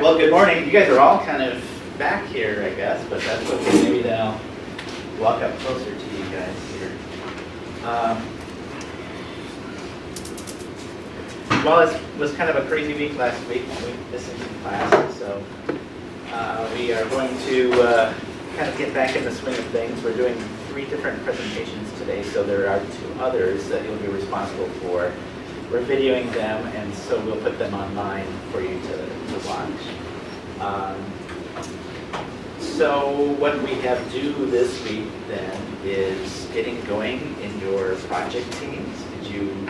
Well, good morning. You guys are all kind of back here, I guess, but that's okay. Maybe then I'll walk up closer to you guys here. Well, it was kind of a crazy week last week. We missing some classes, so we are going to kind of get back in the swing of things. We're doing 3 different presentations today, so there are 2 others that you'll be responsible for. We're videoing them, and so we'll put them online for you to watch. So what we have due this week then is getting going in your project teams. Did you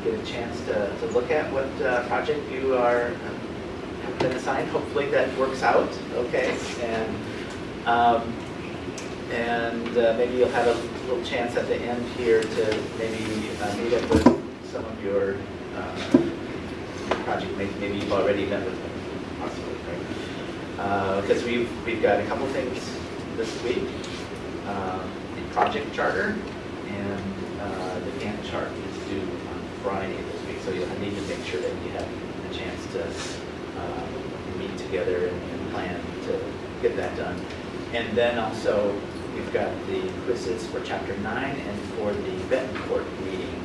get a chance to look at what project you have been assigned? Hopefully that works out okay, and maybe you'll have a little chance at the end here to maybe meet up with some of your project mates. Maybe you've already met with them, possibly, right? Because we've got a couple things this week: the project charter and the Gantt chart is due on Friday this week. So you'll need to make sure that you have a chance to meet together and plan to get that done. And then also we've got the quizzes for Chapter 9 and for the Betancourt reading,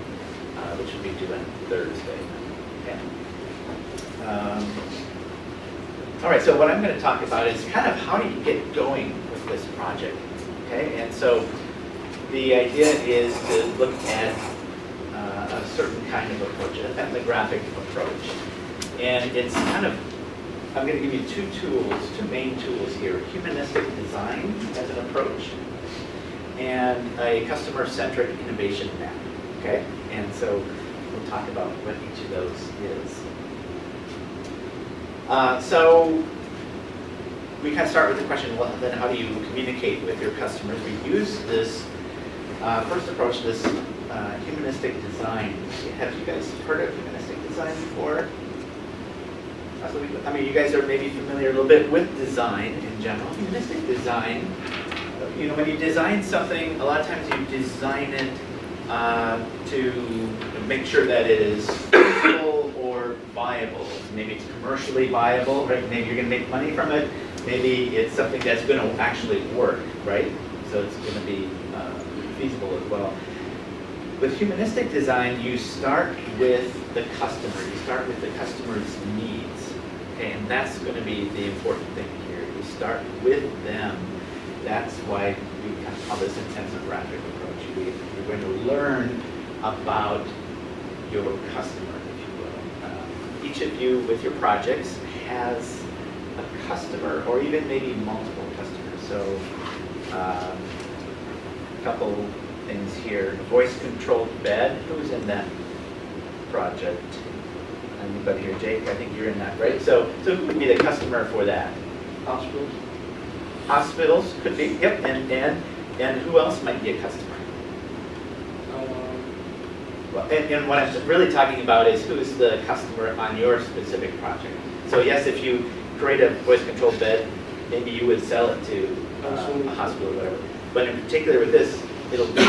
which will be due on Thursday. Okay. All right, so what I'm going to talk about is kind of how do you get going with this project, okay? And so the idea is to look at a certain kind of approach, an ethnographic approach. And it's kind of, I'm going to give you 2 main tools here: humanistic design as an approach and a customer-centric innovation map, okay? And so we'll talk about what each of those is. So we kind of start with the question, well, then how do you communicate with your customers? We use this first approach, this humanistic design. Have you guys heard of humanistic design before? I mean, you guys are maybe familiar a little bit with design in general. Humanistic design, when you design something, a lot of times you design it to make sure that it is useful or viable. Maybe it's commercially viable, right? Maybe you're going to make money from it. Maybe it's something that's going to actually work, right? So it's going to be feasible as well. With humanistic design, you start with the customer. You start with the customer's needs, okay? And that's going to be the important thing here. You start with them. That's why we kind of call this ethnographic approach. You're going to learn about your customer, if you will. Each of you with your projects has a customer, or even maybe multiple customers. So a couple things here. Voice-controlled bed. Who's in that project? Anybody here? Jake, I think you're in that, right? So who would be the customer for that? Hospitals. Hospitals could be. Yep. And who else might be a customer? Well, and what I'm really talking about is who's the customer on your specific project. So yes, if you create a voice-controlled bed, maybe you would sell it to a hospital or whatever. But in particular with this, it'll be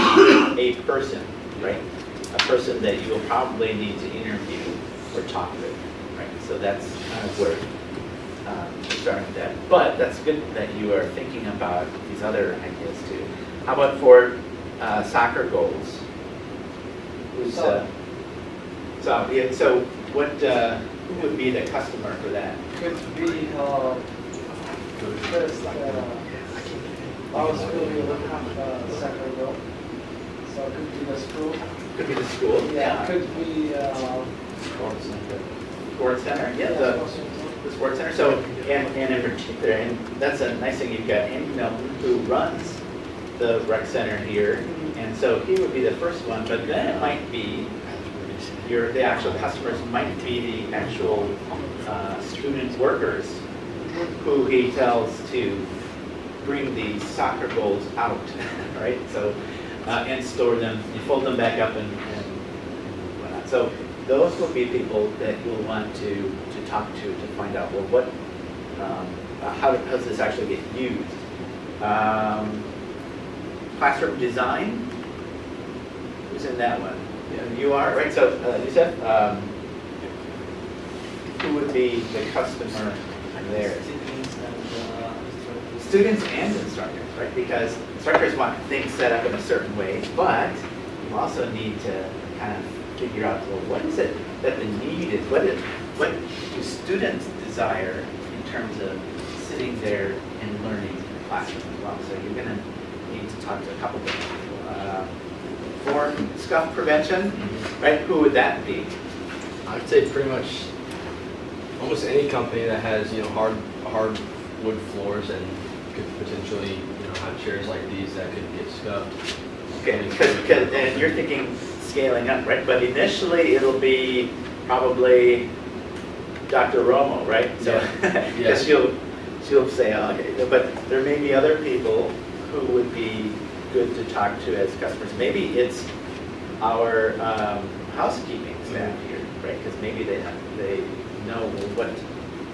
a person, right? A person that you will probably need to interview or talk with, right? So that's kind of where we're starting with that. But that's good that you are thinking about these other ideas too. How about for soccer goals? So what? Who would be the customer for that? Could be first our school will have soccer goal. So it could be the school. Could be the school. Yeah. Could be sports center. Sports center. Yeah. The sports center. So and in particular, and that's a nice thing. You've got Andy Melton who runs the rec center here, and so he would be the first one. But then it might be the actual customers might be the actual student workers who he tells to bring the soccer goals out, right? So and store them, and fold them back up and whatnot. So those will be people that you'll want to talk to find out, well, what, how does this actually get used? Classroom design, who's in that one? You are, right? So Yusef, who would be the customer there. Students and instructors. Students and instructors, right? Because instructors want things set up in a certain way, but you also need to kind of figure out, well, what is it that the need is? What do students desire in terms of sitting there and learning in the classroom as well? So you're going to need to talk to a couple different people. For scuff prevention, right? Who would that be? I'd say pretty much almost any company that has, you know, hard wood floors and could potentially, you know, have chairs like these that could get scuffed. Okay, because and you're thinking scaling up, right? But initially it'll be probably Dr. Romo, right? So because she'll say, oh, okay, but there may be other people who would be good to talk to as customers. Maybe it's our housekeeping staff here, right? Because maybe they know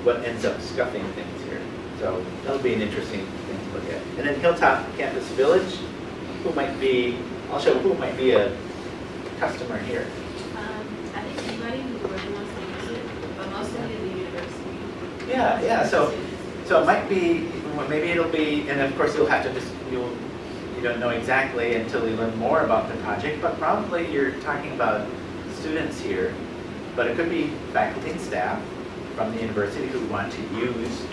what ends up scuffing things here. So that'll be an interesting thing to look at. And then Hilltop Campus Village, who might be a customer here. I think anybody who really wants to use it, but mostly in the university. Yeah. So it might be, well, maybe it'll be, and of course you'll have to just, you don't know exactly until you learn more about the project, but probably you're talking about students here, but it could be faculty and staff from the university who want to use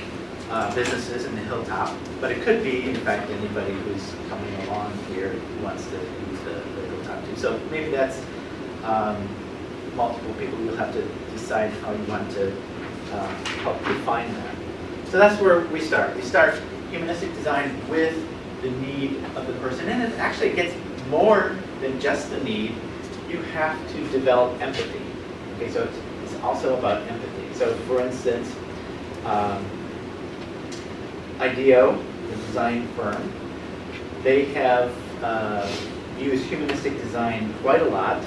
businesses in the Hilltop, but it could be, in fact, anybody who's coming along here who wants to use the Hilltop too. So maybe that's multiple people. You'll have to decide how you want to help define that. So that's where we start. We start humanistic design with the need of the person, and it actually gets more than just the need. You have to develop empathy. Okay, so it's also about empathy. So for instance, IDEO, the design firm, they have used humanistic design quite a lot,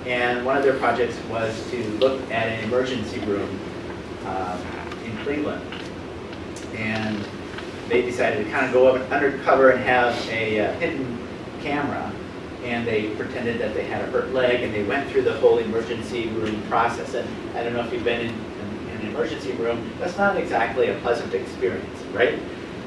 and one of their projects was to look at an emergency room in Cleveland. And they decided to kind of go up undercover and have a hidden camera, and they pretended that they had a hurt leg, and they went through the whole emergency room process. And I don't know if you've been in an emergency room, that's not exactly a pleasant experience, right?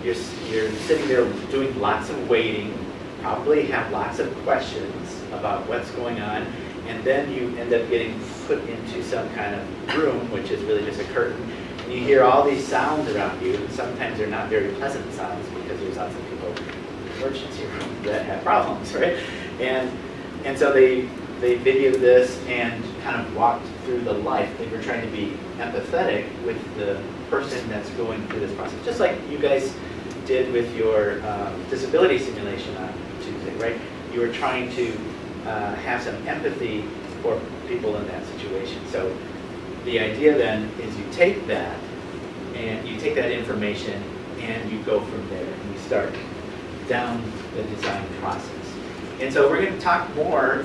You're sitting there doing lots of waiting, probably have lots of questions about what's going on, and then you end up getting put into some kind of room, which is really just a curtain. And you hear all these sounds around you, and sometimes they're not very pleasant sounds because there's lots of people in the emergency room that have problems, right? And so they videoed this and kind of walked through the life. They were trying to be empathetic with the person that's going through this process, just like you guys did with your disability simulation on Tuesday, right? You were trying to have some empathy for people in that situation. So the idea then is you take that and you take that information and you go from there and you start down the design process. And so we're going to talk more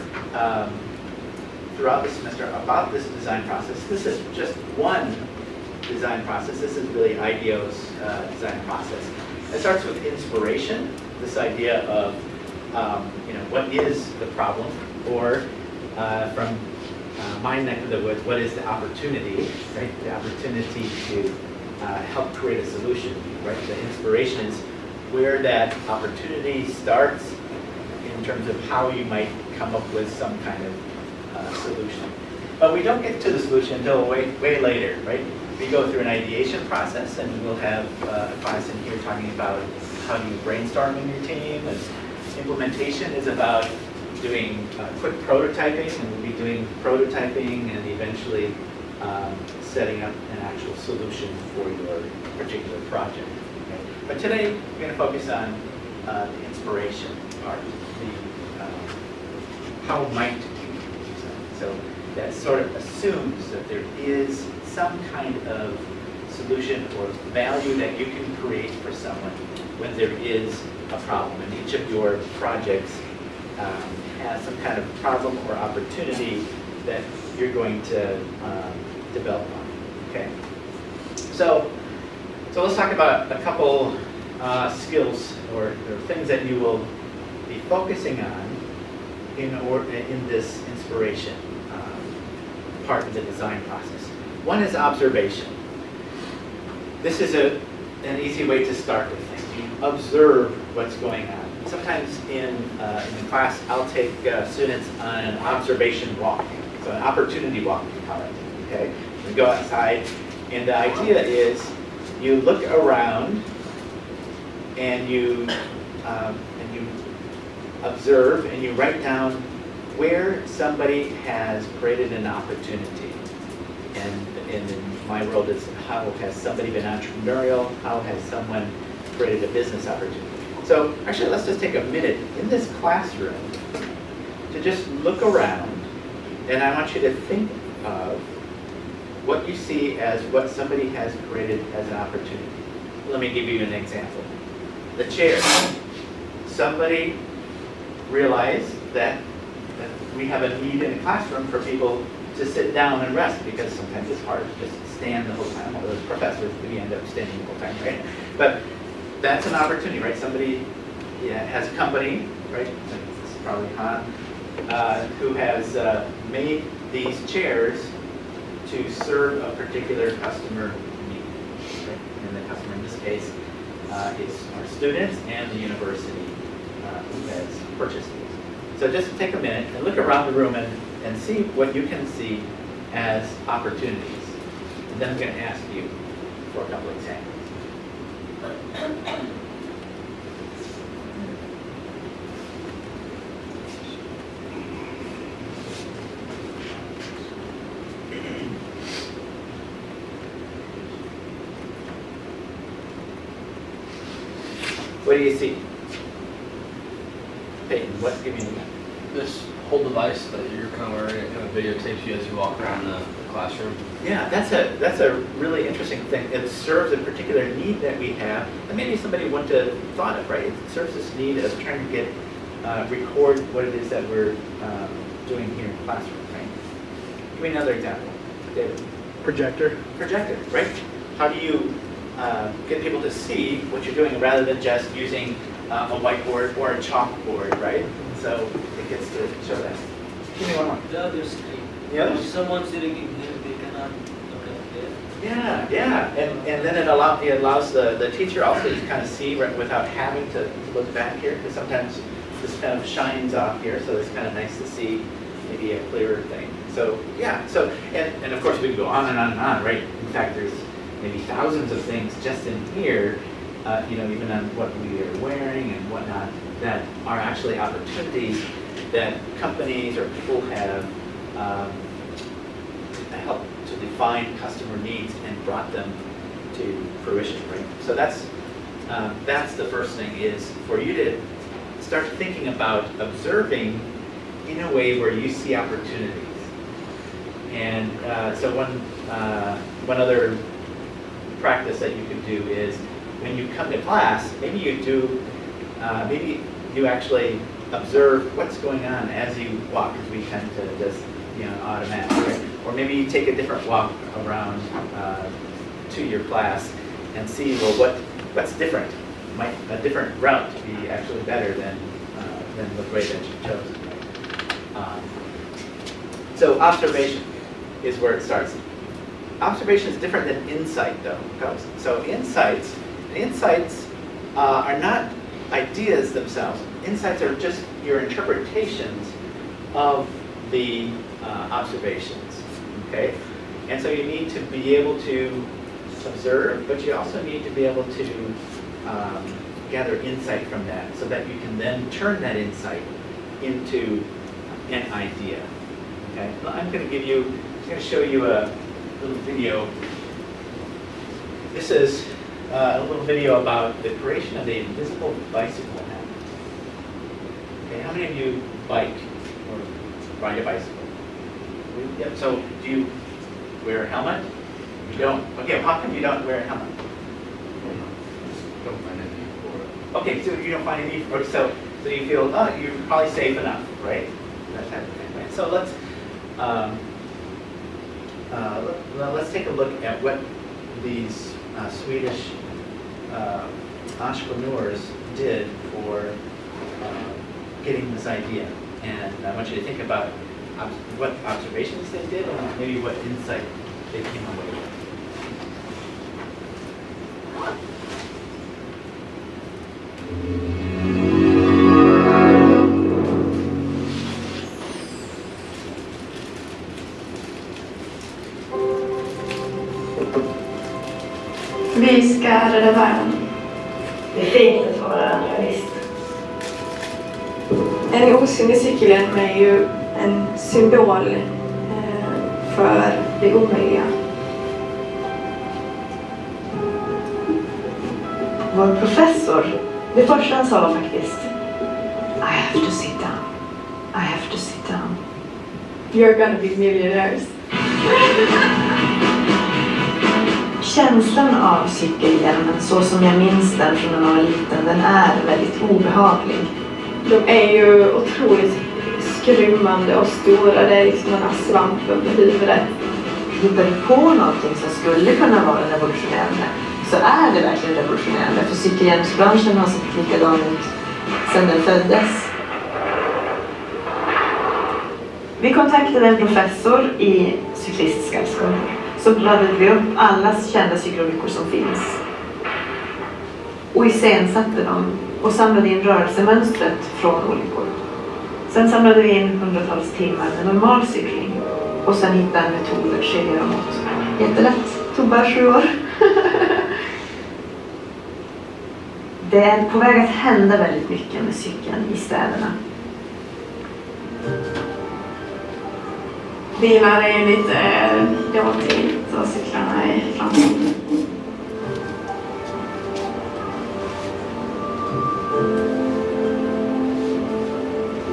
throughout the semester about this design process. This is just one design process. This is really IDEO's design process. It starts with inspiration, this idea of what is the problem, or from my neck of the woods, what is the opportunity, right? The opportunity to help create a solution, right? The inspiration is where that opportunity starts in terms of how you might come up with some kind of solution. But we don't get to the solution until way later, right? We go through an ideation process, and we'll have a class in here talking about how you brainstorm in your team, and implementation is about doing quick prototyping, and we'll be doing prototyping and eventually setting up an actual solution for your particular project. Okay? But today, we're going to focus on the inspiration part, how might you design. So that sort of assumes that there is some kind of solution or value that you can create for someone when there is a problem. And each of your projects has some kind of problem or opportunity that you're going to develop on. Okay. So let's talk about a couple skills or things that you will be focusing on in this inspiration part of the design process. One is observation. this is an easy way to start with things. You observe what's going on. Sometimes in the class, I'll take students on an observation walk, so an opportunity walk, we call it. Okay, we go outside, and the idea is you look around and you observe and you write down where somebody has created an opportunity. And in my world, it's how has somebody been entrepreneurial? How has someone created a business opportunity? So actually, let's just take a minute in this classroom to just look around, and I want you to think of what you see as what somebody has created as an opportunity. Let me give you an example. The chair. Somebody realized that we have a need in a classroom for people to sit down and rest, because sometimes it's hard to just stand the whole time. Although as professors, we end up standing the whole time, right? But that's an opportunity, right? Somebody has a company, right? This is probably Han, who has made these chairs to serve a particular customer need. Right? And the customer in this case is our students and the university who has purchased these. So just take a minute and look around the room and see what you can see as opportunities. And then I'm going to ask you for a couple examples. What do you see? Peyton, what's giving you that? This whole device that you're kind of wearing, it kind of videotapes you as you walk around the classroom. Yeah, that's a really interesting thing. It serves a particular need that we have, and maybe somebody wouldn't have thought of, right? It serves this need of trying to get record what it is that we're doing here in the classroom, right? Give me another example, David. Projector. Projector, right? How do you get people to see what you're doing rather than just using a whiteboard or a chalkboard, right? So it gets to show that. Give me one more. The other screen. The other? If someone's sitting in here, they cannot look at it. Yeah, and then it allows the teacher also to kind of see without having to look back here, because sometimes this kind of shines off here, so it's kind of nice to see maybe a clearer thing. So yeah, so and of course we can go on and on and on, right? In fact, there's maybe thousands of things just in here, even on what we are wearing and whatnot, that are actually opportunities that companies or people have helped to define customer needs and brought them to fruition, right? So that's the first thing, is for you to start thinking about observing in a way where you see opportunities. And so one other practice that you could do is when you come to class, maybe you actually observe what's going on as you walk, because we tend to just automatically, right? Or maybe you take a different walk around to your class and see, well, what's different? Might a different route be actually better than the way that you chose? So observation is where it starts. Observation is different than insight, though. So insights are not ideas themselves. Insights are just your interpretations of the observations, okay? And so you need to be able to observe, but you also need to be able to gather insight from that, so that you can then turn that insight into an idea, okay? Well, I'm going to show you a little video. This is a little video about the creation of the invisible bicycle helmet. Okay, how many of you bike or ride a bicycle? Yep. So do you wear a helmet? You don't. Okay. How come you don't wear a helmet? Don't find any for it. Okay. So you don't find any. So you feel you're probably safe enough, right? That type of thing, right? So let's take a look at what these Swedish entrepreneurs did for getting this idea. And I want you to think about what observations they did and maybe what insight they came away with. Vi ska rädda världen. Det är fint att vara realist. En osynlig cykelhjälm är ju en symbol för det omöjliga. Vår professor, det första han sa var faktiskt I have to sit down. I have to sit down. You're gonna be millionaires. Känslan av cykelhjälmen, så som jag minns den från när jag var liten, den är väldigt obehaglig. De är ju otroligt skrymmande och stora. Det är liksom den här svampen på huvudet. Hittar du på någonting som skulle kunna vara revolutionerande, så är det verkligen revolutionerande. För cykelhjälmsbranschen har sett likadan ut sedan den föddes. Vi kontaktade en professor i cyklistsällskap. Så laddade vi upp alla kända cykelolyckor som finns. Och iscensatte dem och samlade in rörelsemönstret från olyckor. Sen samlade vi in hundratals timmar med normal cykling. Och sen hittade en metod att skilja dem åt. Jättelätt. Tog bara 7 år. Det är på väg att hända väldigt mycket med cykeln i städerna. Bilar är lite dåtid och cyklarna är framtiden.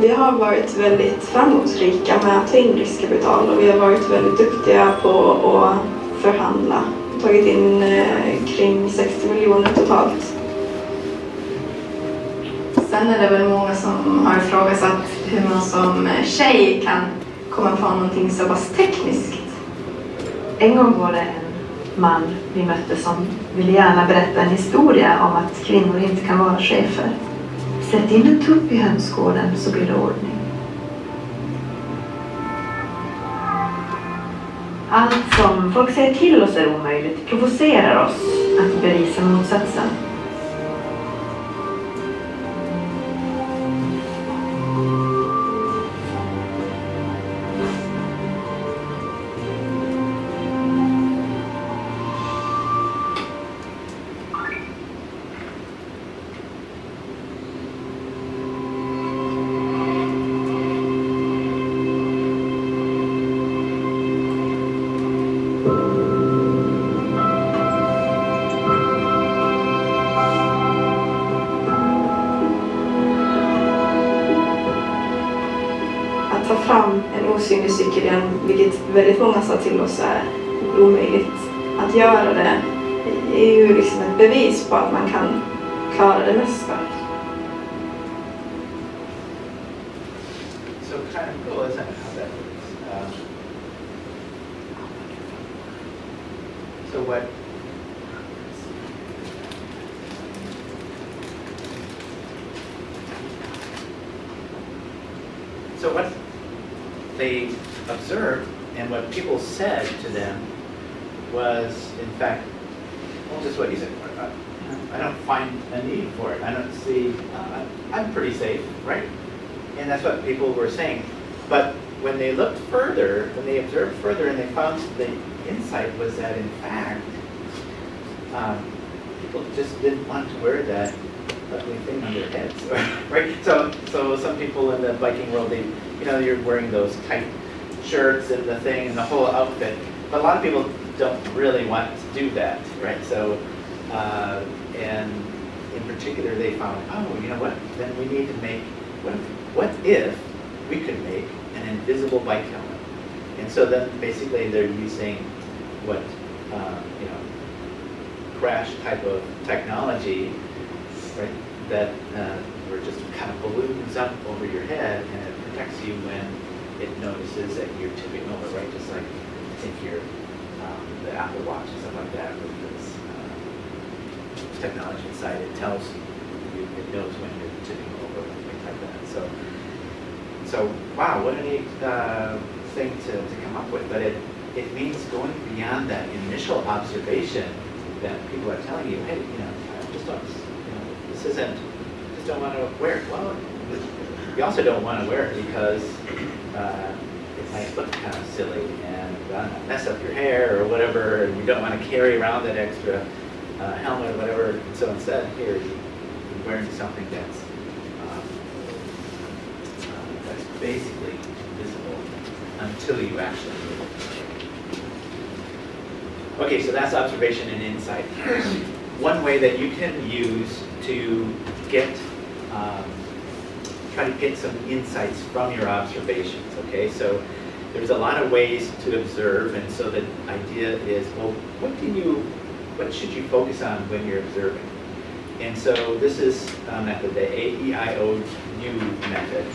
Vi har varit väldigt framgångsrika med att ta in riskkapital och vi har varit väldigt duktiga på att förhandla. Tagit in kring 60 miljoner totalt. Sen är det väl många som har ifrågasatt hur man som tjej kan komma på någonting så pass tekniskt. En gång var det en man vi mötte som ville gärna berätta en historia om att kvinnor inte kan vara chefer. Sätt in en tupp i hönsgården så blir det ordning. Allt som folk säger till oss är omöjligt provocerar oss att bevisa motsatsen. Att ta fram en osynlig cykelhjälm, vilket väldigt många sa till oss är omöjligt. Att göra det är ju liksom ett bevis på att man kan klara det mesta. So kind of cool, isn't it, how that works? So what? So what they observed and what people said to them was, in fact, well, just what you said. I don't find a need for it. I don't see. I'm pretty safe, right? And that's what people were saying. But when they looked further, when they observed further, and they found the insight was that, in fact, people just didn't want to wear that ugly thing on their heads, right? So some people in the biking world, you're wearing those tight shirts and the thing and the whole outfit. But a lot of people don't really want to do that, right? So, and in particular, they found, oh, you know what? Then we need to make. What if we could make an invisible bike helmet? And so then basically they're using what crash type of technology, right? That were just kind of balloons up over your head, and it protects you when it notices that you're tipping over, right? Just like I think the Apple Watch and stuff like that with this technology inside, it tells you, it knows when you're tipping over and things like that. So wow, what a neat thing to come up with. But it means going beyond that initial observation that people are telling you, hey, just don't, this isn't just don't want to wear it. Well, you also don't want to wear it because it might look kind of silly and mess up your hair or whatever, and you don't want to carry around that extra helmet or whatever. So instead, here you're wearing something that's basically invisible until you actually move it. Okay, so that's observation and insight. Here's one way that you can use to get try to get some insights from your observations. Okay, so there's a lot of ways to observe, and so the idea is, well, what should you focus on when you're observing? And so this is a method, the AEIOU method.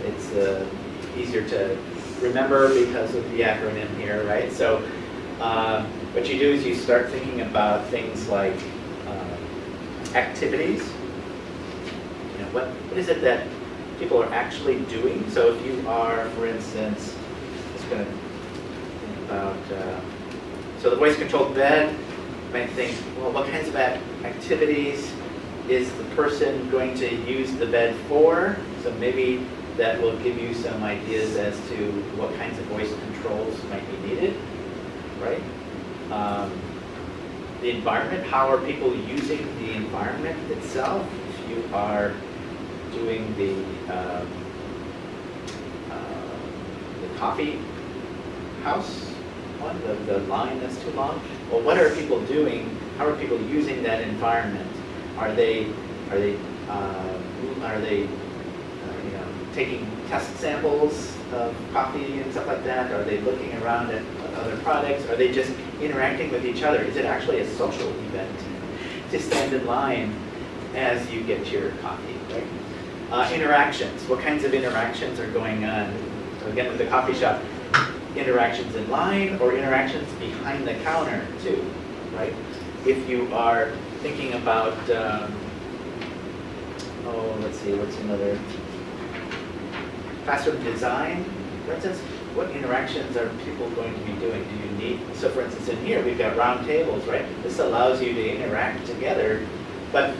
It's easier to remember because of the acronym here, right? So what you do is you start thinking about things like activities. You know, what is it that people are actually doing? So if you are, for instance, just going to think about, so the voice-controlled bed, you might think, well, what kinds of activities is the person going to use the bed for? So maybe that will give you some ideas as to what kinds of voice controls might be needed, right? The environment, how are people using the environment itself? If you are doing the coffee house one, the line that's too long, well, what are people doing? How are people using that environment? Are they taking test samples of coffee and stuff like that? Are they looking around at other products? Are they just interacting with each other? Is it actually a social event to stand in line as you get your coffee, right? Interactions, what kinds of interactions are going on? So again, with the coffee shop, interactions in line or interactions behind the counter too, right? If you are thinking about, let's see, what's another? Classroom design, for instance, what interactions are people going to be doing? Do you need, so for instance in here we've got round tables, right? This allows you to interact together, but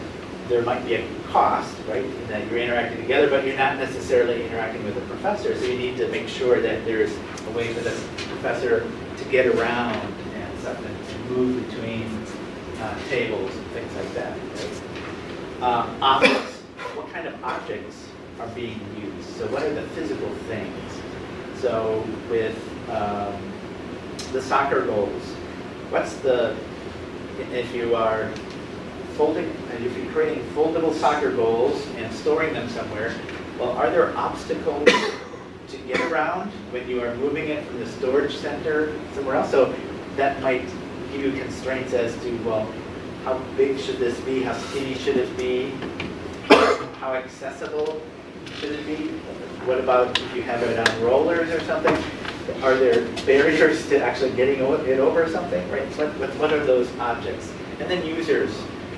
there might be a cost, right? In that you're interacting together, but you're not necessarily interacting with the professor, so you need to make sure that there's a way for the professor to get around and stuff and move between tables and things like that, right? Objects, what kind of objects are being used? So what are the physical things? So with the soccer goals, if you are if you're creating foldable soccer goals and storing them somewhere, well, are there obstacles to get around when you are moving it from the storage center somewhere else? So that might give you constraints as to, well, how big should this be? How skinny should it be? How accessible should it be? What about if you have it on rollers or something? Are there barriers to actually getting it over something, right? What are those objects? And then users,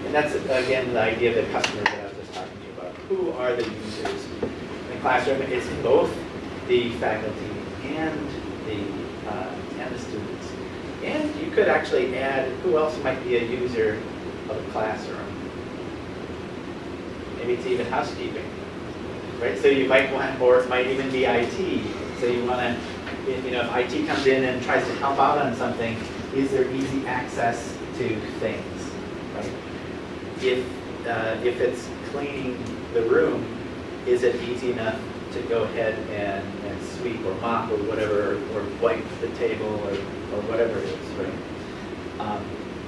and that's, again, the idea of the customers that I was just talking to you about. Who are the users? In the classroom, it's both the faculty and the students. And you could actually add who else might be a user of a classroom. Maybe it's even housekeeping, right? So you might want, or it might even be IT. So you want to, if IT comes in and tries to help out on something, is there easy access to things, right? If it's cleaning the room, is it easy enough to go ahead and sweep or mop or whatever, or wipe the table or whatever it is, right?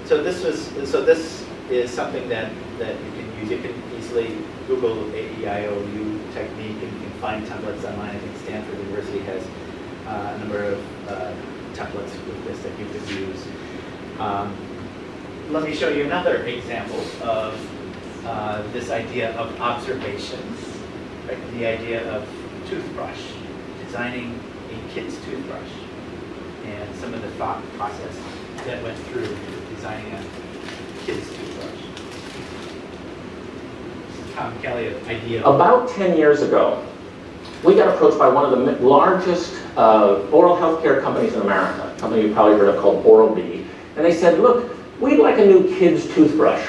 So this is something that you can use. You can easily Google AEIOU technique and you can find templates online. I think Stanford University has a number of templates with this that you could use. Let me show you another example of this idea of observations, right? The idea of toothbrush, designing a kid's toothbrush, and some of the thought process that went through designing a kid's toothbrush. Tom Kelly, idea. About 10 years ago, we got approached by one of the largest oral health care companies in America, a company you've probably heard of called Oral-B. And they said, look, we'd like a new kid's toothbrush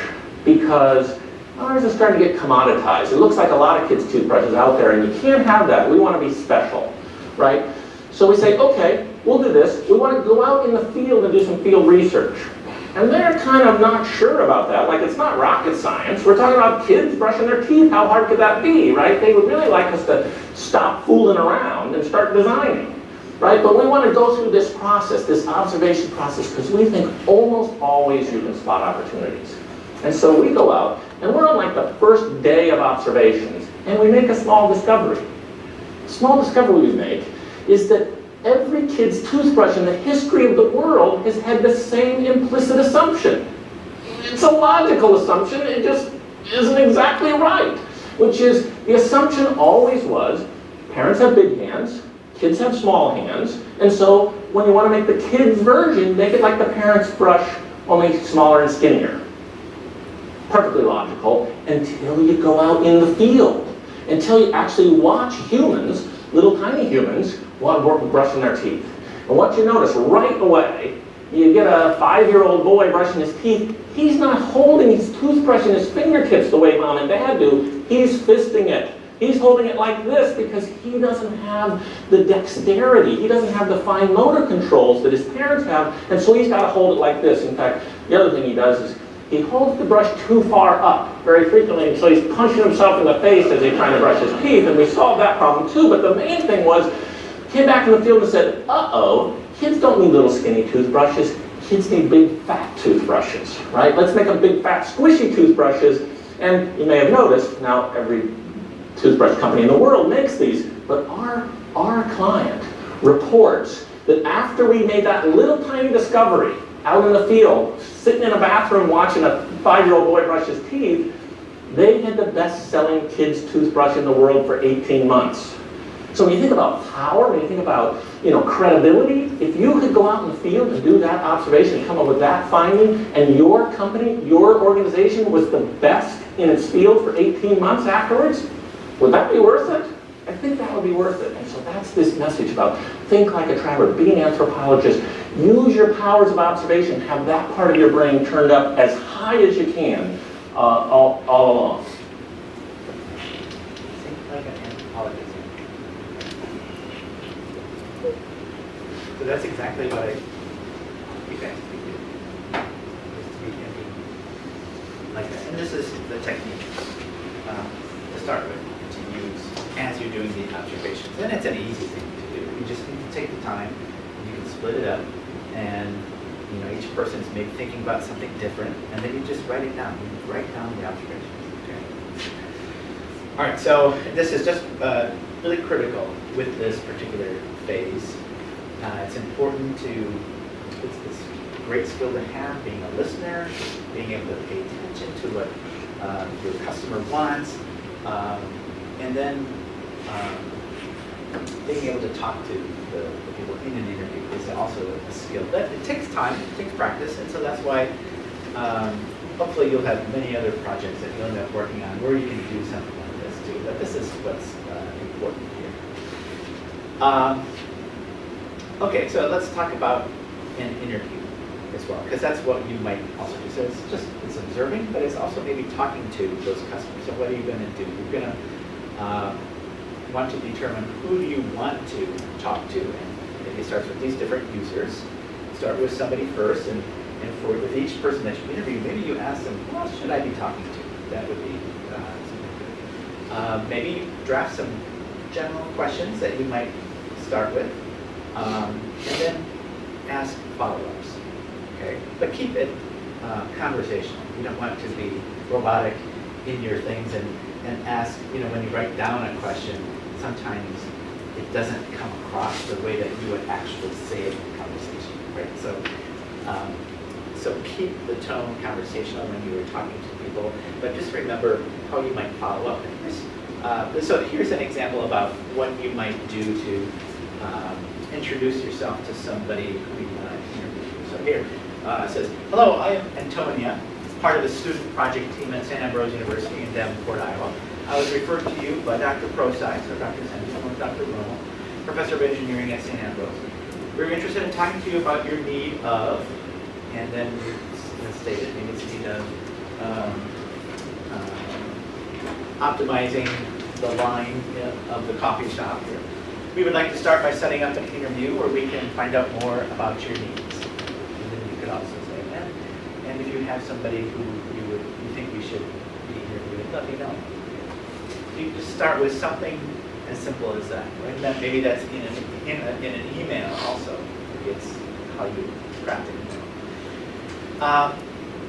because Ours is starting to get commoditized. It looks like a lot of kids' toothbrushes out there, and you can't have that. We want to be special, right? So we say, okay, we'll do this. We want to go out in the field and do some field research. And they're kind of not sure about that. Like, it's not rocket science. We're talking about kids brushing their teeth. How hard could that be, right? They would really like us to stop fooling around and start designing, right? But we want to go through this process, this observation process, because we think almost always you can spot opportunities. And so we go out, and we're on like the first day of observations, and we make a small discovery. A small discovery we make is that every kid's toothbrush in the history of the world has had the same implicit assumption. It's a logical assumption, it just isn't exactly right. Which is, the assumption always was, parents have big hands, kids have small hands, and so when you want to make the kid's version, make it like the parents' brush, only smaller and skinnier. Perfectly logical, until you go out in the field. Until you actually watch humans, little tiny humans, while brushing their teeth. And what you notice right away, you get a 5-year-old boy brushing his teeth, he's not holding his toothbrush in his fingertips the way mom and dad do, he's fisting it. He's holding it like this because he doesn't have the dexterity, he doesn't have the fine motor controls that his parents have, and so he's got to hold it like this. In fact, the other thing he does is he holds the brush too far up very frequently, and so he's punching himself in the face as he's trying to brush his teeth, and we solved that problem too. But the main thing was, came back in the field and said, uh-oh, kids don't need little skinny toothbrushes, kids need big fat toothbrushes, right? Let's make them big fat squishy toothbrushes. And you may have noticed, now every toothbrush company in the world makes these, but our client reports that after we made that little tiny discovery out in the field, sitting in a bathroom watching a 5-year-old boy brush his teeth, they had the best-selling kids' toothbrush in the world for 18 months. So when you think about power, when you think about, credibility, if you could go out in the field and do that observation and come up with that finding, and your company, your organization was the best in its field for 18 months afterwards, would that be worth it? I think that would be worth it. And so that's this message about think like a traveler, be an anthropologist, use your powers of observation, have that part of your brain turned up as high as you can all along. Think like an anthropologist. So that's exactly what you guys do. Is to be thinking like that. And this is the technique to start with, to use as you're doing the observations. And it's an easy thing to do. You just need to take the time, and you can split it up, and each person's maybe thinking about something different, and then you just write it down. You write down the observations. Okay. All right, so this is just really critical with this particular phase. It's important it's a great skill to have, being a listener, being able to pay attention to what your customer wants, and then being able to talk to the people in an interview is also a skill. But it takes time, it takes practice, and so that's why hopefully you'll have many other projects that you'll end up working on where you can do something like this too. But this is what's important here. Okay, so let's talk about an interview as well, because that's what you might also do. So it's observing, but it's also maybe talking to those customers. So what are you going to do? You're going to want to determine who do you want to talk to, and maybe it starts with these different users. Start with somebody first, and with each person that you interview, maybe you ask them, who else should I be talking to? That would be something good. Maybe draft some general questions that you might start with. And then ask follow-ups, okay? But keep it conversational. You don't want to be robotic in your things and ask, when you write down a question, sometimes it doesn't come across the way that you would actually say it in conversation, right? So keep the tone conversational when you are talking to people, but just remember how you might follow up. So here's an example about what you might do to introduce yourself to somebody who you want to interview. So here it says, hello, I am Antonia, part of the student project team at St. Ambrose University in Davenport, Iowa. I was referred to you by Dr. Prosai, so Dr. Sansom or Dr. Rommel, professor of engineering at St. Ambrose. We're interested in talking to you about your need of, and then you state it, maybe it's need of optimizing the line of the coffee shop here. We would like to start by setting up an interview where we can find out more about your needs. And then you could also say, and if you have somebody who you think we should be interviewing, let me know. You just start with something as simple as that, right? And that maybe that's in an email also. Maybe it's how you craft an email.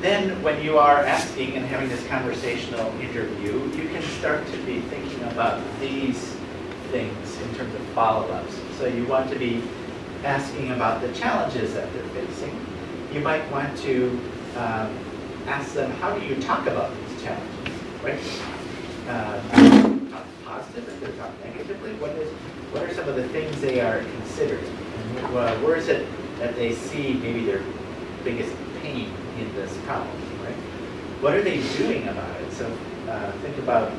Then when you are asking and having this conversational interview, you can start to be thinking about these things in terms of follow-ups. So you want to be asking about the challenges that they're facing. You might want to ask them, how do you talk about these challenges, right? Talk positive, if they're talk negatively, what are some of the things they are considering? And where is it that they see maybe their biggest pain in this problem, right? What are they doing about it? So think about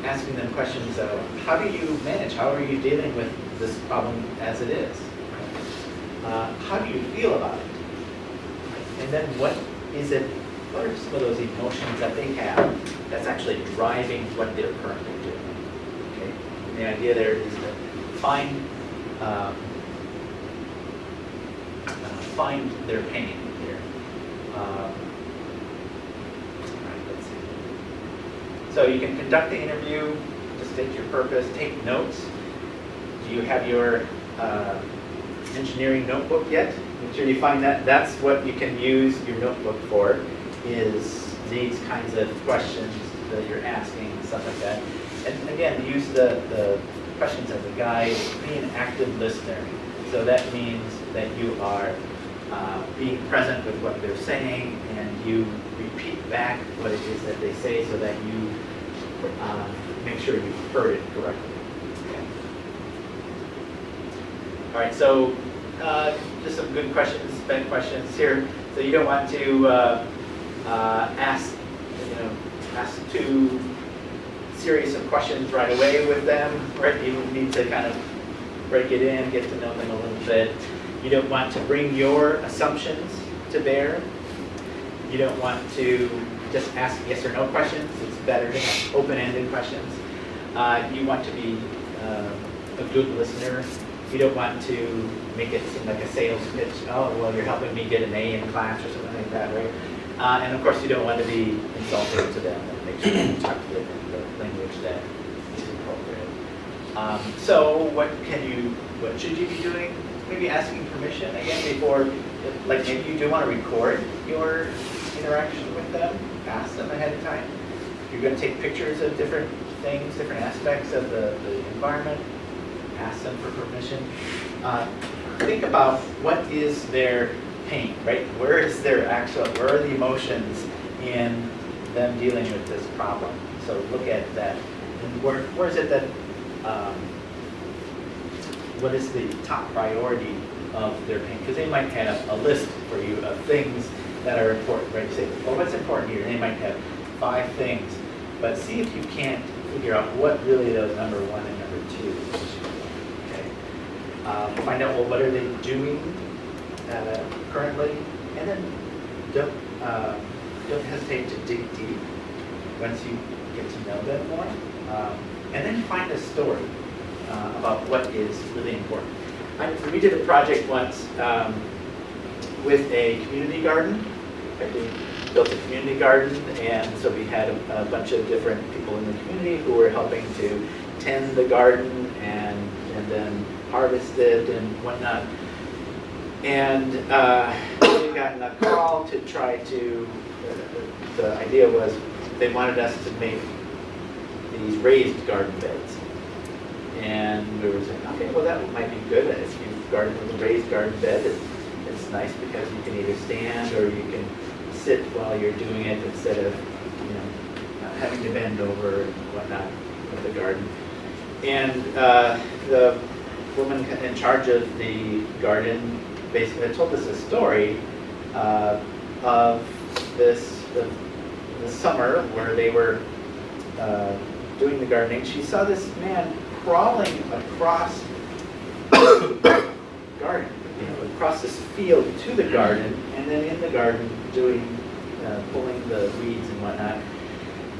asking them questions of how do you manage, how are you dealing with this problem as it is? How do you feel about it? And then what are some of those emotions that they have that's actually driving what they're currently doing? Okay? And the idea there is to find their pain here. All right, let's see. So you can conduct the interview, just state your purpose, take notes. Do you have your engineering notebook yet? Make sure you find that. That's what you can use your notebook for, is these kinds of questions that you're asking, stuff like that. And again, use the questions as a guide, be an active listener. So that means that you are being present with what they're saying, and you repeat back what it is that they say so that you make sure you've heard it correctly. Okay. All right, so just some good questions, spend questions here. So you don't want to ask too serious of questions right away with them, right? You need to kind of break it in, get to know them a little bit. You don't want to bring your assumptions to bear. You don't want to just ask yes or no questions. It's better to have open-ended questions. You want to be a good listener. You don't want to make it seem like a sales pitch. Oh, well, you're helping me get an A in class or something like that, right? And of course, you don't want to be insulting to them, and make sure you talk to them in the language that is appropriate. So what should you be doing? Maybe asking permission again before, like maybe you do want to record your interaction with them, ask them ahead of time. You're going to take pictures of different things, different aspects of the environment, ask them for permission. Think about what is their pain, right? Where are the emotions in them dealing with this problem? So look at that. And where is it that, what is the top priority of their pain? Because they might have a list for you of things that are important, right? You say, well, what's important here? And they might have 5 things, but see if you can't figure out what really those number 1 and number 2 is. Okay. Find out, well, what are they doing currently, and then don't hesitate to dig deep once you get to know them more, and then find a story about what is really important. We did a project once with a community garden. We built a community garden, and so we had a bunch of different people in the community who were helping to tend the garden and then harvest it and whatnot. And we got a call to try to, the idea was they wanted us to make these raised garden beds. And we were saying, okay, well that might be good. If you garden with a raised garden bed, it's nice because you can either stand or you can sit while you're doing it instead of having to bend over and whatnot with the garden. And the woman in charge of the garden basically told us a story of the summer where they were doing the gardening. She saw this man crawling across the garden, across this field to the garden, and then in the garden doing pulling the weeds and whatnot.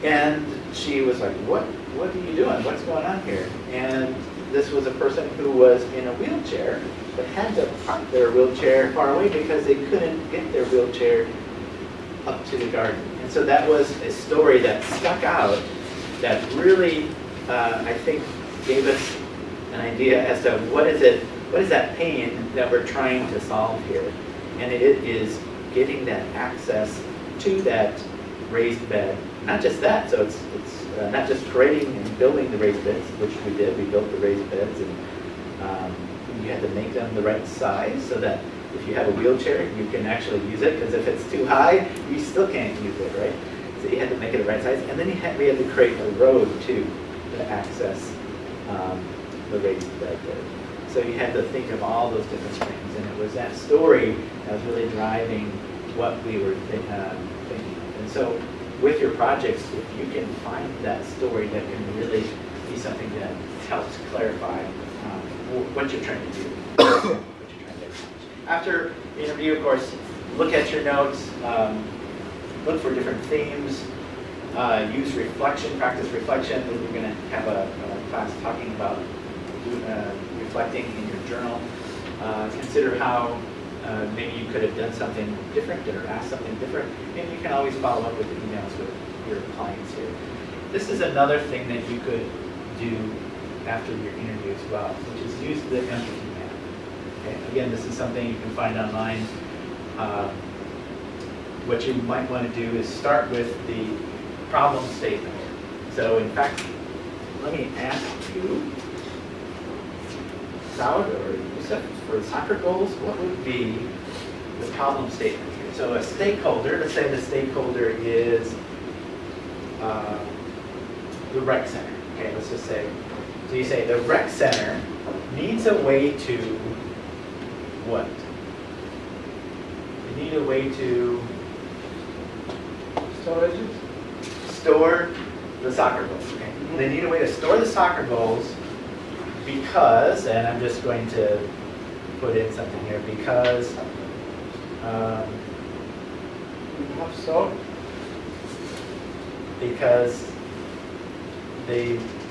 And she was like, what are you doing? What's going on here? And this was a person who was in a wheelchair, but had to park their wheelchair far away because they couldn't get their wheelchair up to the garden. And so that was a story that stuck out that really, I think, gave us an idea as to what is that pain that we're trying to solve here. And it is getting that access to that raised bed. Not just that, so it's not just creating and building the raised beds, which we did. We built the raised beds, and you had to make them the right size so that if you have a wheelchair, you can actually use it, because if it's too high, you still can't use it, right? So you had to make it the right size. And then we had to create a road, too, to access the raised bed there. So you had to think of all those different things, and it was that story that was really driving what we were thinking. And so with your projects, if you can find that story, that can really be something that helps clarify what you're trying to do. What you're trying to accomplish. After the interview, of course, look at your notes, look for different themes, use reflection, practice reflection. We're going to have a class talking about reflecting in your journal. Consider how maybe you could have done something different or asked something different. And you can always follow up with emails with your clients here. This is another thing that you could do after your interview as well, which is use the empathy map. Okay? Again, this is something you can find online. What you might want to do is start with the problem statement. So in fact, let me ask you, Saud or Yusuf, for soccer goals, what would be the problem statement here? So a stakeholder, let's say the stakeholder is the rec center. Okay, let's just say, so you say the rec center needs a way to what? They need a way to store the soccer goals. Okay? They need a way to store the soccer goals because, and I'm just going to put in something here, because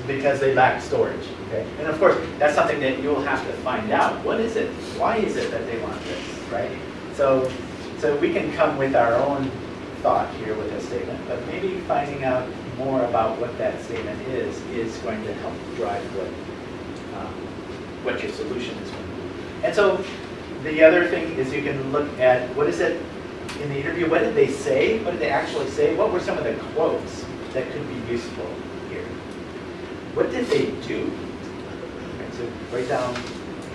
because they lack storage. Okay, and of course that's something that you'll have to find out. What is it? Why is it that they want this? Right? So we can come with our own thought here with a statement, but maybe finding out more about what that statement is going to help drive what your solution is going to be. And so the other thing is you can look at what is it in the interview, what did they say? What did they actually say? What were some of the quotes that could be useful here? What did they do? Okay, so write down,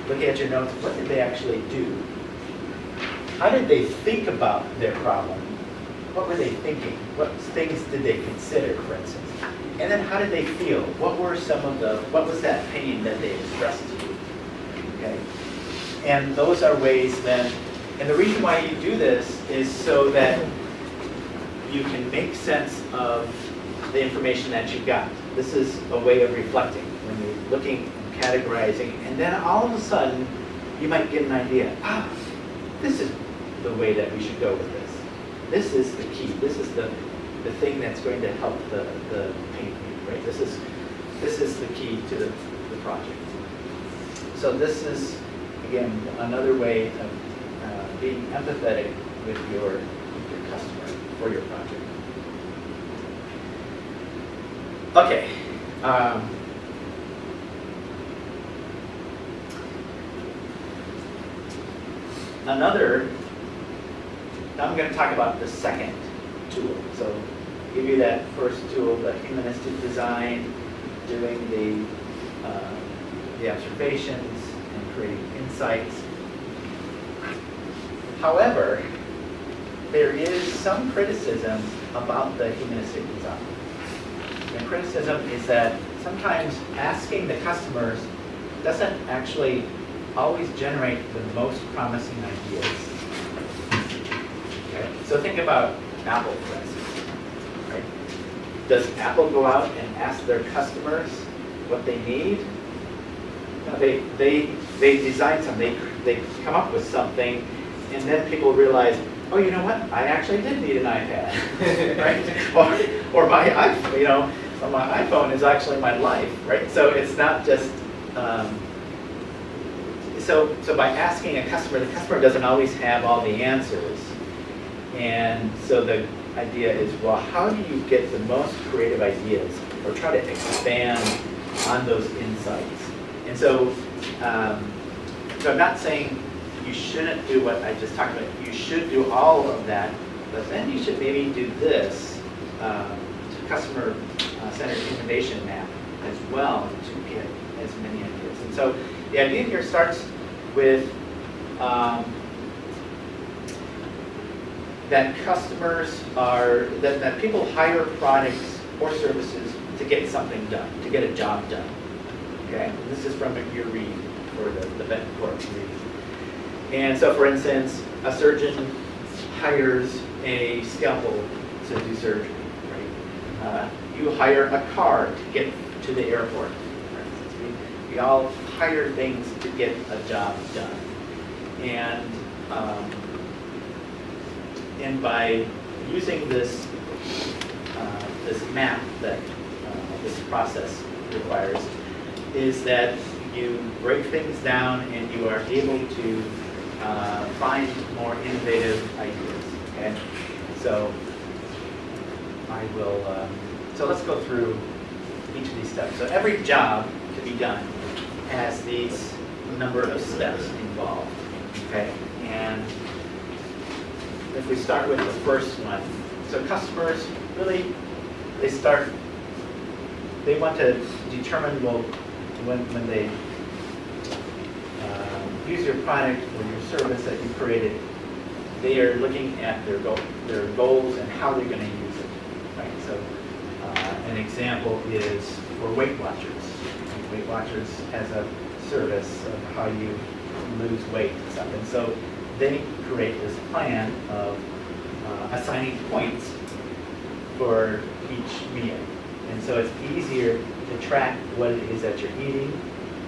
look at your notes, what did they actually do? How did they think about their problem? What were they thinking? What things did they consider, for instance? And then how did they feel? What were some of what was that pain that they expressed to you? Okay? And those are ways then, and the reason why you do this is so that you can make sense of the information that you've got. This is a way of reflecting when you're looking and categorizing, and then all of a sudden you might get an idea. This is the way that we should go with this. This is the key. This is the thing that's going to help the pain, right? This is the key to the project. So this is, again, another way of being empathetic with your customer for your project. Okay. Now I'm going to talk about the second tool. So give you that first tool, the humanistic design, doing the observations and creating insights. However, there is some criticism about the humanistic design. The criticism is that sometimes asking the customers doesn't actually always generate the most promising ideas. Okay? So think about Apple, for instance. Right? Does Apple go out and ask their customers what they need? No, they design something, they come up with something, and then people realize, oh, you know what? I actually did need an iPad, right? Or my iPhone, Well, my iPhone is actually my life, right? So it's not just, so by asking a customer, the customer doesn't always have all the answers. And so the idea is, well, how do you get the most creative ideas or try to expand on those insights? And so, so I'm not saying you shouldn't do what I just talked about. You should do all of that, but then you should maybe do this customer centered innovation map as well to get as many ideas. And so the idea here starts with that customers are, that people hire products or services to get something done, to get a job done. Okay, and this is from your read, or the Bettencourt read. And so, for instance, a surgeon hires a scalpel to do surgery, right? You hire a car to get to the airport. For instance. We all hire things to get a job done. And by using this this map that this process requires, is that you break things down and you are able to find more innovative ideas. Okay, so I will. So let's go through each of these steps. So every job to be done has these number of steps involved. Okay, and if we start with the first one, so customers really they want to determine, well, when they use your product or your service that you created, they are looking at their goals and how they're going to use it, right? So an example is for Weight Watchers. Weight Watchers has a service of how you lose weight and stuff, and so they create this plan of assigning points for each meal. And so it's easier to track what it is that you're eating,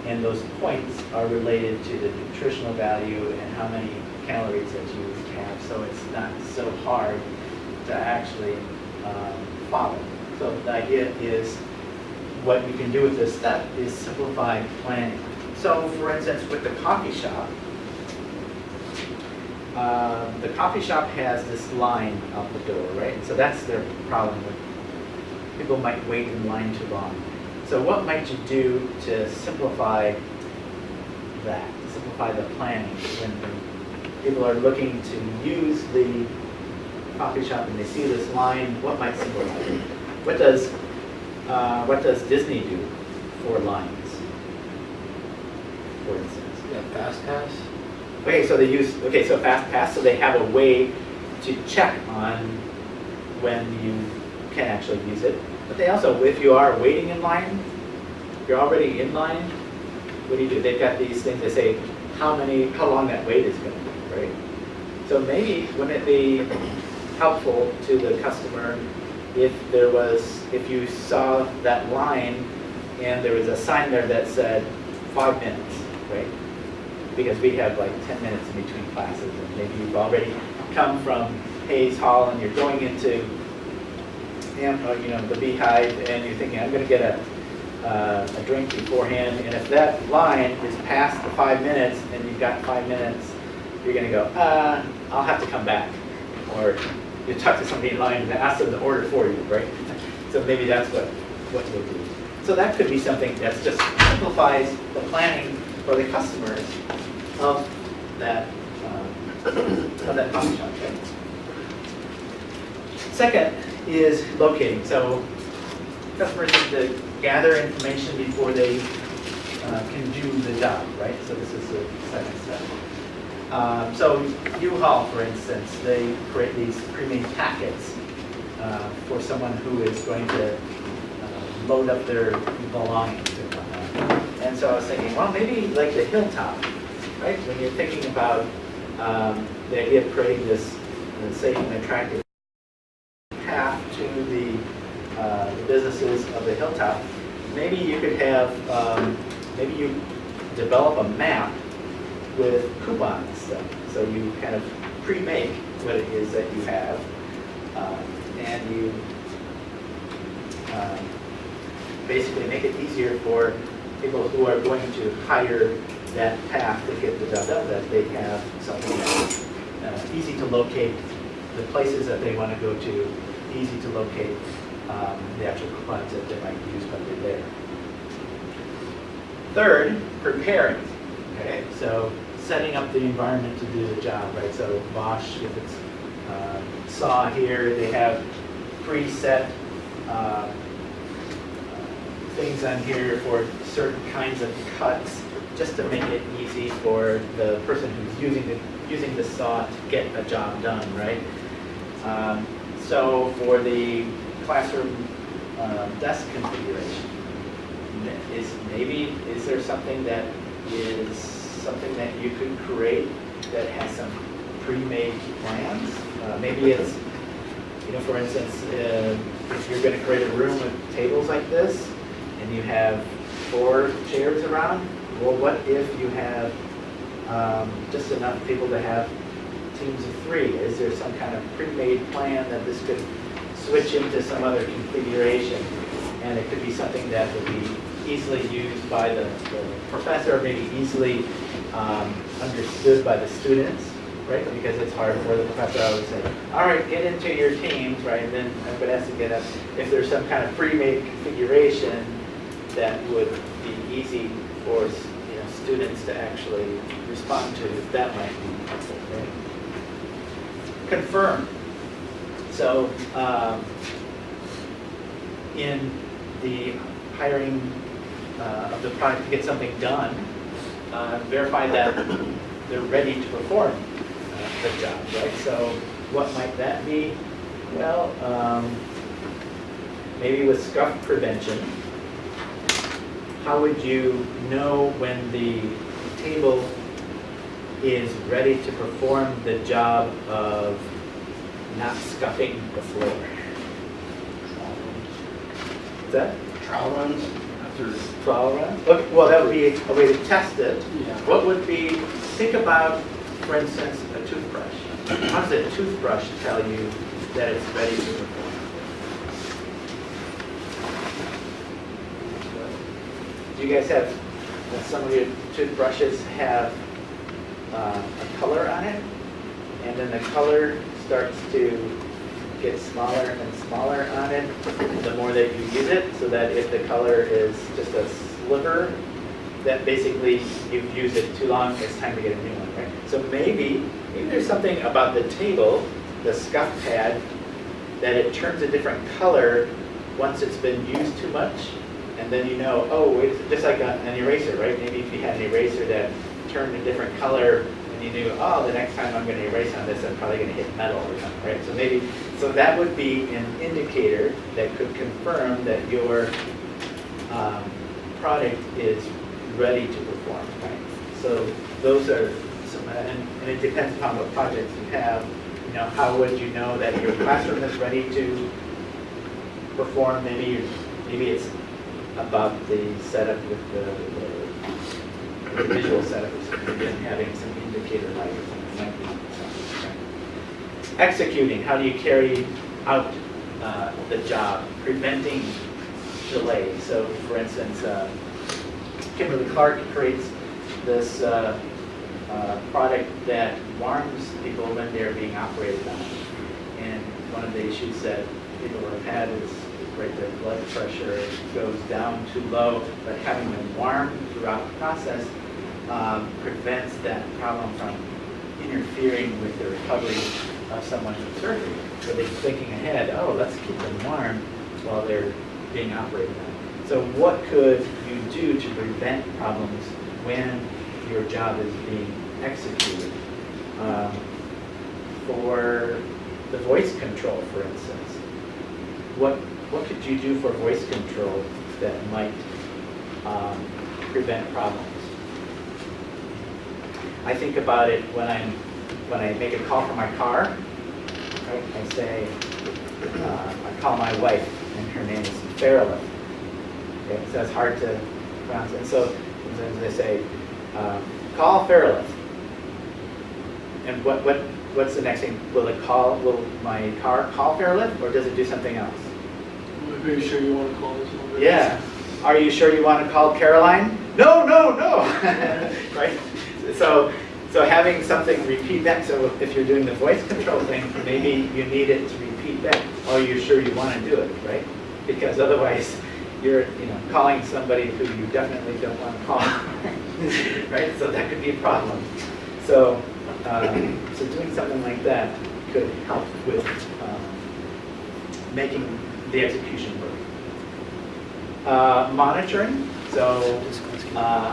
and those points are related to the nutritional value and how many calories that you have, so it's not so hard to actually follow. So the idea is, what you can do with this step is simplify planning. So for instance, with the coffee shop has this line out the door, right? And so that's their problem. People might wait in line too long. So what might you do to simplify that, simplify the planning? When people are looking to use the coffee shop and they see this line, what might simplify it? What does Disney do for lines, for instance? Yeah, Fast Pass. Okay, so they use, so Fast Pass, so they have a way to check on when you can actually use it. But they also, if you are waiting in line, you're already in line, what do? They've got these things that say how long that wait is going to be, right? So maybe wouldn't it be helpful to the customer if you saw that line and there was a sign there that said 5 minutes, right? Because we have like 10 minutes in between classes, and maybe you've already come from Hayes Hall and you're going into the Beehive, and you're thinking, I'm going to get a drink beforehand, and if that line is past the 5 minutes and you've got 5 minutes, you're going to go, I'll have to come back. Or you talk to somebody in line and ask them to order for you, right? So maybe that's what you'll do. So that could be something that just simplifies the planning for the customers of that coffee shop. Right? Second is locating. So customers need to gather information before they can do the job, right? So this is the second step. So U-Haul, for instance, they create these pre-made packets for someone who is going to load up their belongings and whatnot. And so I was thinking, well, maybe like the Hilltop, right? When you're thinking about the idea of creating this safe and attractive path to the businesses of the Hilltop, maybe you could have, maybe you develop a map with coupons and stuff. So you kind of pre-make what it is that you have, and you basically make it easier for people who are going to hire that path to get the job done, that they have something that's easy to locate the places that they want to go to, easy to locate the actual components that they might use when they're there. Third, preparing. Okay, so setting up the environment to do the job, right? So Bosch, if it's saw here, they have preset things on here for certain kinds of cuts, just to make it easy for the person who's using the saw to get a job done, right? So for the classroom desk configuration, is there something that you could create that has some pre-made plans? Maybe it's, for instance, if you're going to create a room with tables like this, and you have 4 chairs around, well, what if you have just enough people to have teams of 3? Is there some kind of pre-made plan that this could switch into some other configuration? And it could be something that would be easily used by the professor, or maybe easily understood by the students, right? Because it's hard for the professor, I would say, all right, get into your teams, right? And then everybody has to get up. If there's some kind of pre-made configuration that would be easy for students to actually respond to, that might be helpful, right? Confirm. So in the hiring of the product to get something done, verify that they're ready to perform the job, right? So what might that be? Well, maybe with scuff prevention, how would you know when the table is ready to perform the job of not scuffing the floor? What's that? Trial runs. Trial runs? Okay, well, that would be a way to test it. Yeah. What would be, think about, for instance, a toothbrush. How does a toothbrush tell you that it's ready to perform? Do you guys have, some of your toothbrushes have a color on it? And then the color starts to get smaller and smaller on it the more that you use it, so that if the color is just a sliver, that basically you've used it too long, it's time to get a new one, right? So maybe there's something about the table, the scuff pad, that it turns a different color once it's been used too much, and then oh, wait, just like an eraser, right? Maybe if you had an eraser that turned a different color, and you knew, oh, the next time I'm going to erase on this, I'm probably going to hit metal or something, right? So that would be an indicator that could confirm that your product is ready to perform, right? So those are some, and it depends upon what projects you have. How would you know that your classroom is ready to perform? Maybe it's about the setup with the visual setup or something, and having some indicator light or something like that. Executing, how do you carry out the job? Preventing delay. So for instance, Kimberly-Clark creates this product that warms people when they're being operated on. And one of the issues that people have had is their blood pressure goes down too low, but having them warm throughout the process prevents that problem from interfering with the recovery of someone from surgery. So they're thinking ahead, oh, let's keep them warm while they're being operated on. So what could you do to prevent problems when your job is being executed? For the voice control, for instance, what could you do for voice control that might prevent problems? I think about it when I make a call from my car. Right? I say, I call my wife, and her name is Farrelly. Okay, so it's hard to pronounce. And so sometimes I say, call Farrelly. And what's the next thing? Will my car call Farrelly, or does it do something else? Are you sure you want to call this number? Yeah. Are you sure you want to call Caroline? No, no, no. Right? So having something repeat back. So if you're doing the voice control thing, maybe you need it to repeat back. Are you sure you want to do it? Right? Because otherwise, you're calling somebody who you definitely don't want to call. Right? So that could be a problem. So doing something like that could help with making the execution work. Monitoring, so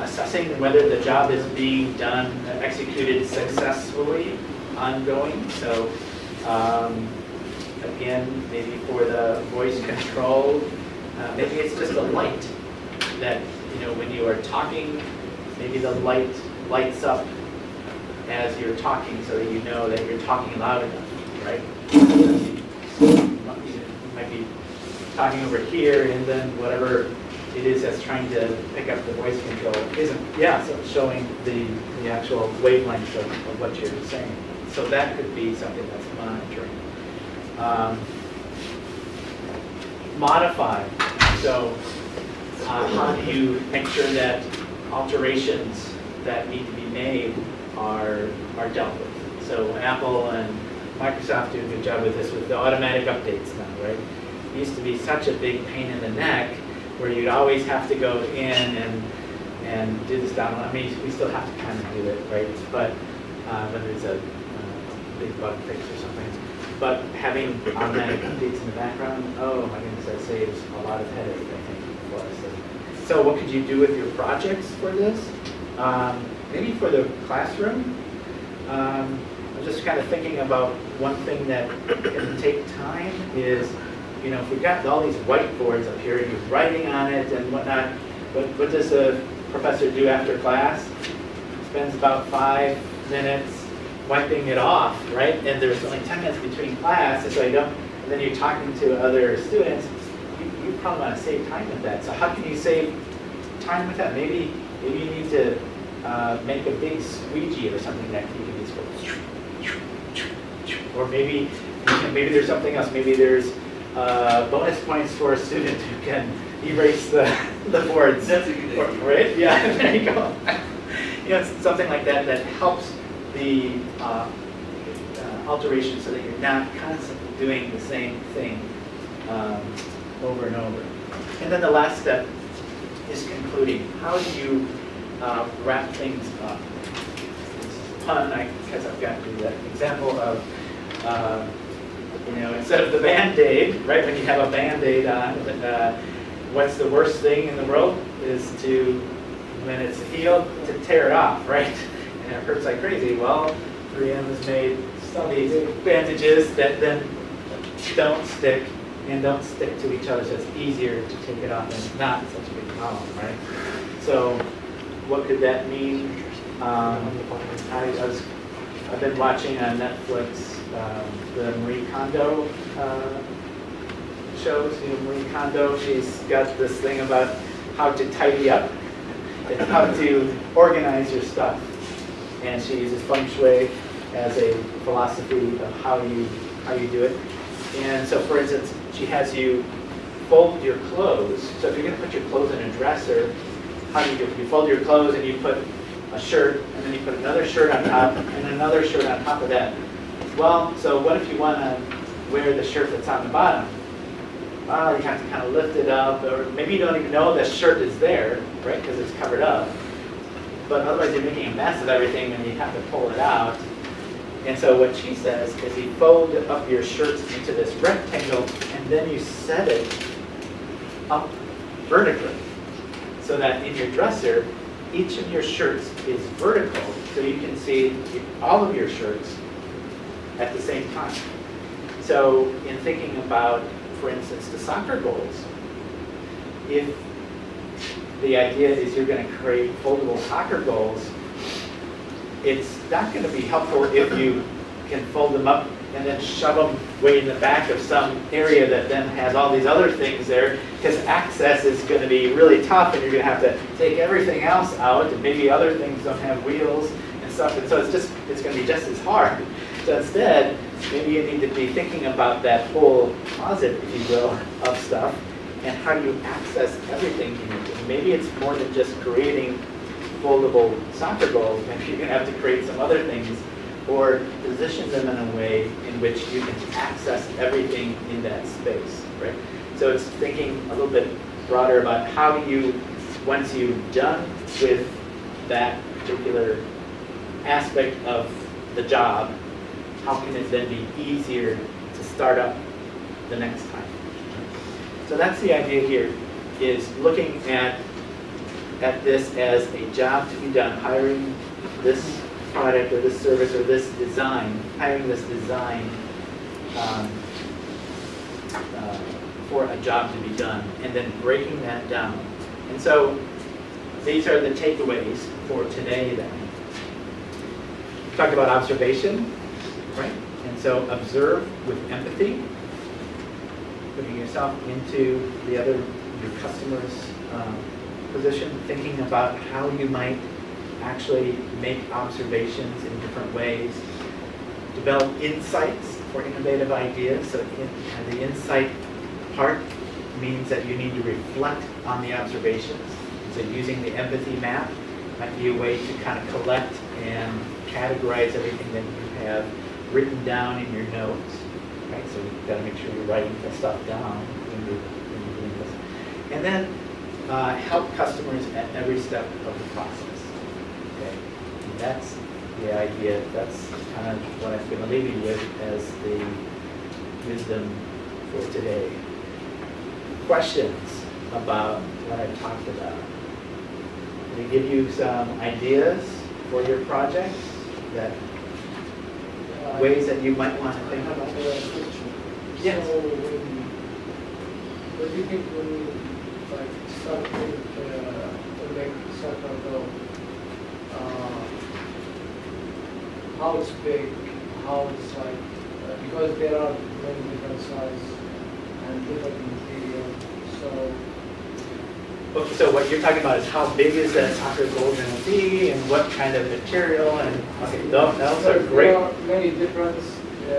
assessing whether the job is being done, executed successfully, ongoing. So again, maybe for the voice control, maybe it's just a light that, when you are talking, maybe the light lights up as you're talking so that you know that you're talking loud enough, right? You might be talking over here, and then whatever it is that's trying to pick up the voice control isn't, so showing the actual wavelength of what you're saying. So that could be something that's monitoring. Modify. So how do you make sure that alterations that need to be made are dealt with? So Apple and Microsoft do a good job with this with the automatic updates now, right? It used to be such a big pain in the neck where you'd always have to go in and do this download. I mean, we still have to kind of do it, right? But when there's a big bug fix or something. But having automatic updates in the background, oh my goodness, that saves a lot of headache, I think, for us. So what could you do with your projects for this? Maybe for the classroom. I'm just kind of thinking about one thing that can take time is, if we've got all these whiteboards up here and you're writing on it and whatnot, what does a professor do after class? Spends about 5 minutes wiping it off, right? And there's only 10 minutes between class, and and then you're talking to other students. You probably want to save time with that. So how can you save time with that? Maybe you need to make a big squeegee or something that you can just go, or maybe there's something else. Maybe there's bonus points for a student who can erase the boards. That's a good idea. Right? Yeah, there you go. It's something like that that helps the alteration so that you're not constantly doing the same thing over and over. And then the last step is concluding. How do you wrap things up? It's fun, because I've got the example of, instead of the Band-Aid, right, when you have a Band-Aid on, what's the worst thing in the world is when it's healed, to tear it off, right? And it hurts like crazy. Well, 3M has made some of these bandages that then don't stick to each other, so it's easier to take it off, and it's not such a big problem, right? So what could that mean? I've been watching on Netflix the Marie Kondo shows. Marie Kondo, she's got this thing about how to tidy up. It's how to organize your stuff. And she uses feng shui as a philosophy of how you do it. And so, for instance, she has you fold your clothes. So if you're going to put your clothes in a dresser, how do you do it? You fold your clothes and you put a shirt, and then you put another shirt on top, and another shirt on top of that. Well, so what if you want to wear the shirt that's on the bottom? Well, you have to kind of lift it up, or maybe you don't even know the shirt is there, right, because it's covered up. But otherwise you're making a mess of everything and you have to pull it out. And so what she says is you fold up your shirts into this rectangle, and then you set it up vertically. So that in your dresser, each of your shirts is vertical, so you can see all of your shirts at the same time. So in thinking about, for instance, the soccer goals, if the idea is you're going to create foldable soccer goals, it's not going to be helpful if you can fold them up and then shove them way in the back of some area that then has all these other things there, because access is going to be really tough, and you're going to have to take everything else out, and maybe other things don't have wheels and stuff, and so it's going to be just as hard. So instead, maybe you need to be thinking about that whole closet, if you will, of stuff, and how do you access everything in it? And maybe it's more than just creating foldable soccer balls. Maybe you're going to have to create some other things or position them in a way in which you can access everything in that space, right? So it's thinking a little bit broader about how do you, once you've done with that particular aspect of the job, how can it then be easier to start up the next time? So that's the idea here, is looking at this as a job to be done, hiring this product or this service or this design, hiring this design for a job to be done, and then breaking that down. And so these are the takeaways for today then. We talked about observation, right? And so observe with empathy, putting yourself into your customer's position, thinking about how you might actually make observations in different ways, develop insights for innovative ideas. So the insight part means that you need to reflect on the observations. So using the empathy map might be a way to kind of collect and categorize everything that you have written down in your notes. Right? So you've got to make sure you're writing the stuff down when you're doing this. And then help customers at every step of the process. Okay? And that's the idea. That's kind of what I'm going to leave you with as the wisdom for today. Questions about what I've talked about? Can we give you some ideas for your projects, that ways that you might want to think about? Yes. So what do you think when you like start with like soccer goal? How it's big, how it's like because there are many different sizes and different material. So Okay, so what you're talking about is how big is that soccer goal going to be, and what kind of material, and okay, those are great. there are many different.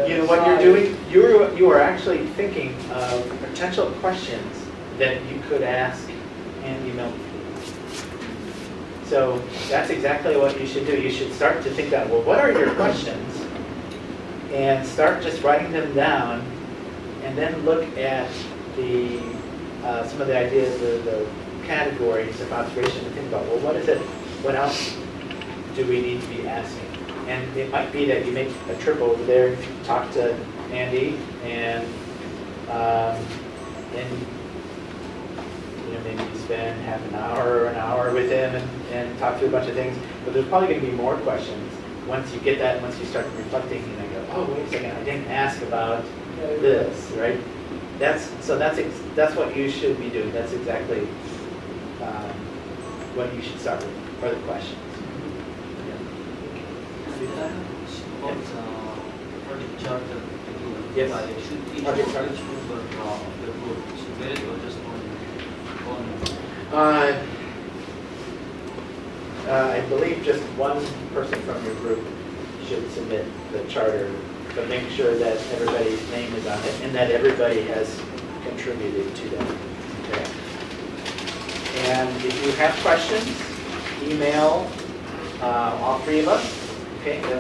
You know what you're doing? You are actually thinking of potential questions that you could ask Andy Milton. So that's exactly what you should do. You should start to think about, well, what are your questions? And start just writing them down, and then look at the some of the ideas, the categories of observation, and think about, well, what is it? What else do we need to be asking? And it might be that you make a trip over there and talk to Andy, and you know, maybe you spend half an hour with him and talk through a bunch of things. But there's probably going to be more questions once you get that. Once you start reflecting, and I go, oh, wait a second, I didn't ask about this, right? That's what you should be doing. That's exactly what you should start with, are the questions. Project chart that Yes. should each Project chart. member draw the group, should get it or just one? I believe just one person from your group should submit the charter, but make sure that everybody's name is on it and that everybody has contributed to that. Okay. And if you have questions, email all three of us. Okay, that's